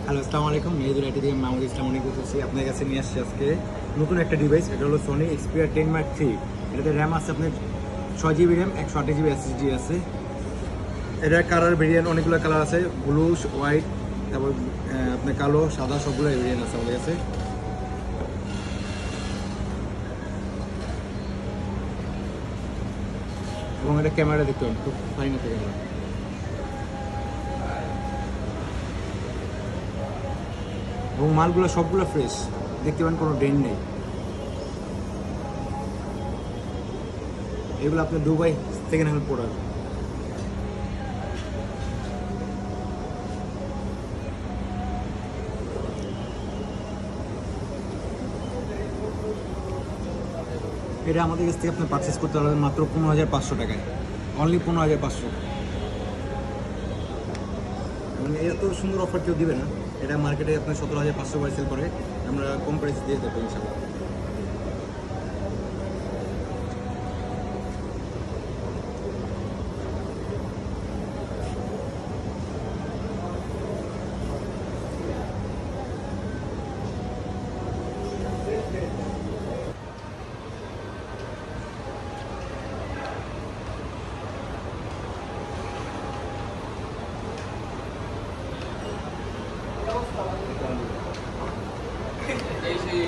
Hello, আসসালামু আলাইকুম। Mehedul IT থেকে মাহমুদ ইসলাম অনেক বলতেছি। আপনার কাছে নিয়ে আসছি আজকে নতুন একটা ডিভাইস। এটা হলো সোনি এক্সপিরিয়া 10 মার্ক 3। এটাতে র্যাম আছে আপনার 6 জিবি র্যাম, 128 জিবি এসএসডি আছে। এটার কালার ভেরিয়েন্ট অনেকগুলো কালার আছে, ব্লু, হোয়াইট, তারপর আপনার কালো, সাদা, সবগুলো ভেরিয়েন্ট আছে আমাদের কাছে। এবং এটা ক্যামেরা দেখতে পাবেন, খুব ফাইন একটা ক্যামেরা। এবং মালগুলো সবগুলো ফ্রেশ, দেখতে পাবেন কোনো ডেন্ট নেই। এগুলো আপনার দুবাই সেকেন্ড হ্যান্ড প্রোডাক্ট। এটা আমাদের কাছ থেকে আপনি পারচেস করতে পারবেন মাত্র 15,500 টাকায়, অনলি 15,500। এবং এত সুন্দর অফার কেউ দিবে না। এটা মার্কেটে আপনার 17,500 করে সেল করে, আমরা কম প্রাইস দিয়ে দেবো ইনশাল্লাহ। এই সেই